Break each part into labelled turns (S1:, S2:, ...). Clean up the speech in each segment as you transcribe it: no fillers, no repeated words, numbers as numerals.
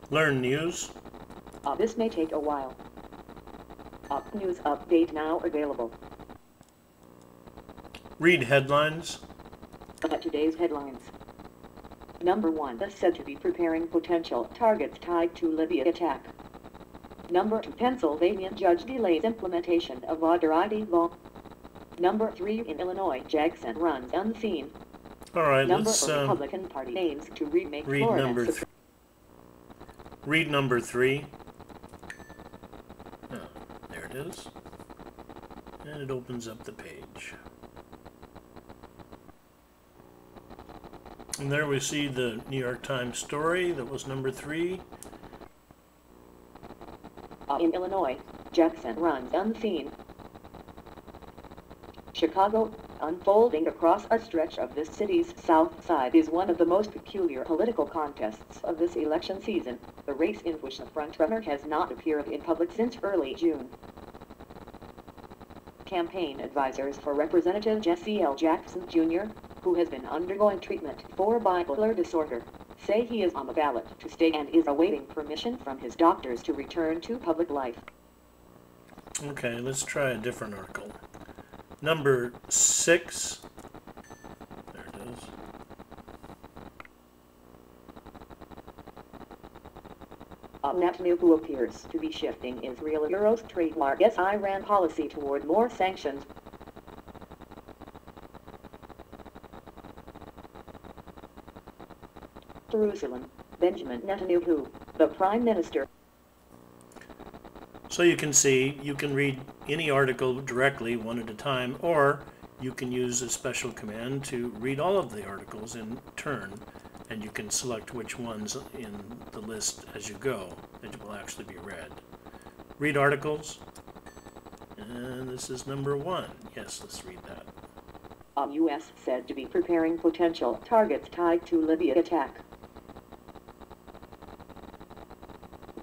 S1: Learn news.
S2: This may take a while. News update now available.
S1: Read headlines.
S2: Today's headlines. Number 1 is said to be preparing potential targets tied to Libya attack. Number 2, Pennsylvania judge delays implementation of voter ID law. Number 3, in Illinois, Jackson runs unseen.
S1: All right,
S2: Number
S1: let's
S2: 4, Republican Party aims to remake
S1: read
S2: Florida.
S1: number 3. Read number 3. Oh, there it is. And it opens up the page. And there we see the New York Times story that was number 3.
S2: In Illinois, Jackson runs unseen. Chicago, unfolding across a stretch of this city's south side, is one of the most peculiar political contests of this election season, the race in which the frontrunner has not appeared in public since early June. Campaign advisors for Representative Jesse L. Jackson, Jr., who has been undergoing treatment for bipolar disorder, say he is on the ballot to stay and is awaiting permission from his doctors to return to public life.
S1: Okay, let's try a different article. Number 6. There it is.
S2: Netanyahu appears to be shifting Israel-Euro's trade war against Iran policy toward more sanctions. Jerusalem, Benjamin Netanyahu, the Prime Minister.
S1: So you can see, you can read any article directly one at a time, or you can use a special command to read all of the articles in turn, and you can select which ones in the list as you go that will actually be read. Read articles, and this is number 1. Yes, let's read that.
S2: U.S. said to be preparing potential targets tied to Libya attack.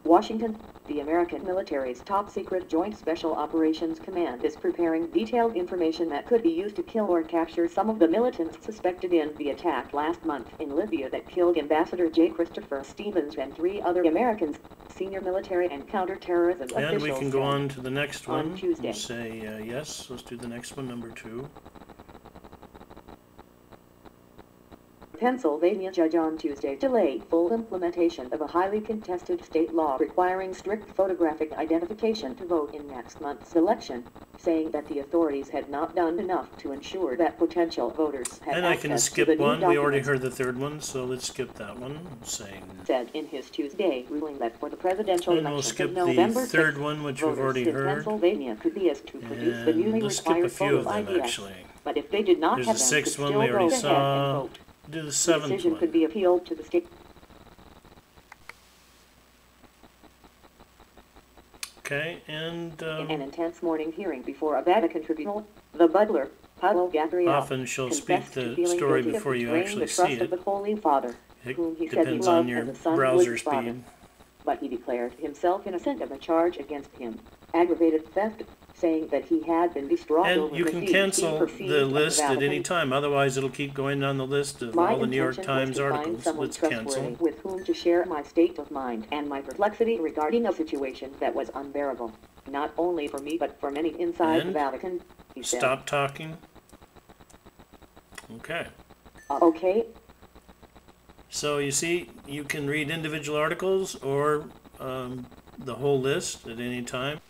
S2: Washington, the American military's top-secret Joint Special Operations Command is preparing detailed information that could be used to kill or capture some of the militants suspected in the attack last month in Libya that killed Ambassador J. Christopher Stevens and 3 other Americans, senior military and counterterrorism officials.
S1: And we can go on to the next one.
S2: On Tuesday.
S1: We'll say yes. Let's do the next one, number 2.
S2: Pennsylvania judge on Tuesday delayed full implementation of a highly contested state law requiring strict photographic identification to vote in next month's election, saying that the authorities had not done enough to ensure that potential voters had
S1: And I can
S2: access to
S1: skip
S2: the new
S1: one. We already
S2: documents.
S1: heard the third one, so let's skip that one. Saying,
S2: Said in his Tuesday ruling that for the presidential
S1: and we'll
S2: election
S1: skip
S2: of
S1: the
S2: November
S1: third
S2: 6th,
S1: one, which we've
S2: voters
S1: already
S2: in
S1: heard.
S2: Pennsylvania could be asked to produce the newly
S1: And let's skip a
S2: required
S1: few of
S2: photo
S1: them,
S2: ID.
S1: actually.
S2: But if they did not
S1: There's
S2: have
S1: the
S2: them,
S1: sixth
S2: could
S1: one
S2: still
S1: we
S2: go
S1: already
S2: ahead
S1: saw.
S2: and vote.
S1: Do the
S2: The
S1: 7th
S2: decision
S1: one.
S2: could be appealed to the state.
S1: Okay, and
S2: In an intense morning hearing before a Vatican tribunal, the butler, Paolo Gabriel,
S1: often she'll speak
S2: confessed to
S1: the
S2: feeling
S1: story
S2: guilty of
S1: before you
S2: betraying
S1: actually
S2: the trust
S1: see
S2: of
S1: it.
S2: the Holy Father,
S1: It
S2: whom he said he
S1: depends on
S2: loved
S1: your
S2: as a son
S1: browser
S2: would father.
S1: speed.
S2: But he declared himself innocent of a charge against him, aggravated theft, saying that he had been distraught
S1: And
S2: over
S1: you
S2: the
S1: can
S2: fees he
S1: cancel
S2: perceived
S1: the
S2: of
S1: list at
S2: Vatican.
S1: any time, otherwise it'll keep going down the list of
S2: My
S1: all the New York
S2: intention was
S1: Times
S2: to find
S1: articles.
S2: someone
S1: Let's
S2: trustworthy
S1: cancel.
S2: with whom to share my state of mind and my perplexity regarding a situation that was unbearable, not only for me but for many inside the
S1: And
S2: Vatican, he said.
S1: Stop talking. Okay.
S2: Okay.
S1: So you see, you can read individual articles or the whole list at any time.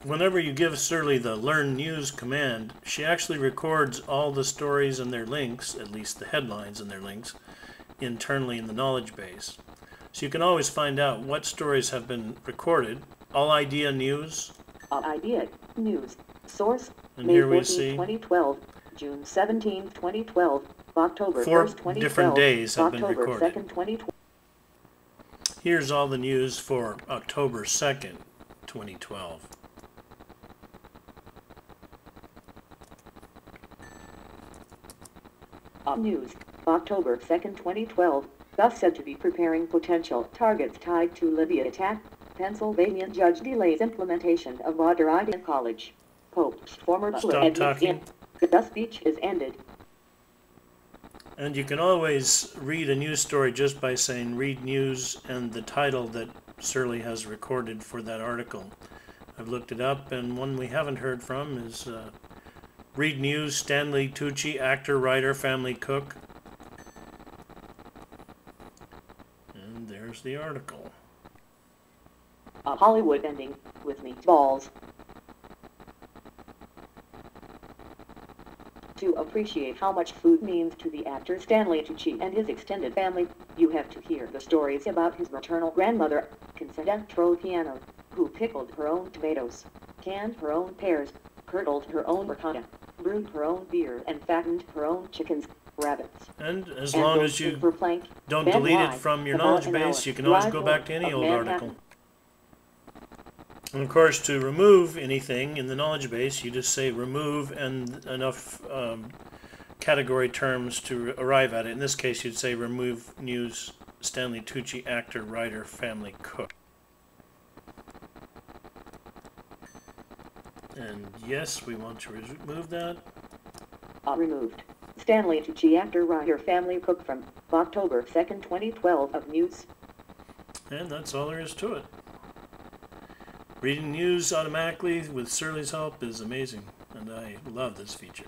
S1: Whenever you give Surly the Learn News command, she actually records all the stories and their links, at least the headlines and their links, internally in the knowledge base. So you can always find out what stories have been recorded. All Idea News.
S2: Idea News. Source,
S1: And
S2: May
S1: here we
S2: 14,
S1: see
S2: 2012, June 17, 2012, October
S1: 4
S2: 1st, 2012,
S1: different days have been
S2: October
S1: recorded.
S2: 2nd, 2012.
S1: Here's all the news for October 2nd, 2012.
S2: News, October 2nd, 2012, thus said to be preparing potential targets tied to Libya attack. Pennsylvania judge delays implementation of voter ID in college. Pope's former butler
S1: Stop
S2: admits
S1: talking.
S2: the speech is ended.
S1: And you can always read a news story just by saying read news and the title that Surly has recorded for that article. I've looked it up, and one we haven't heard from is read news, Stanley Tucci, actor, writer, family cook. And there's the article.
S2: A Hollywood ending with meatballs. To appreciate how much food means to the actor Stanley Tucci and his extended family, you have to hear the stories about his maternal grandmother, Consuela Tropiano, who pickled her own tomatoes, canned her own pears, curdled her own ricotta, brewed her own beer, and fattened her own chickens, rabbits.
S1: And as long as you don't delete it from your knowledge base, you can always go back to any old article. And of course, to remove anything in the knowledge base, you just say remove and enough category terms to arrive at it. In this case, you'd say remove news, Stanley Tucci, actor, writer, family cook. And yes, we want to remove that.
S2: Removed. Stanley Tucci, actor, writer, family cook from October 2nd, 2012 of News.
S1: And that's all there is to it. Reading news automatically with Surly's help is amazing, and I love this feature.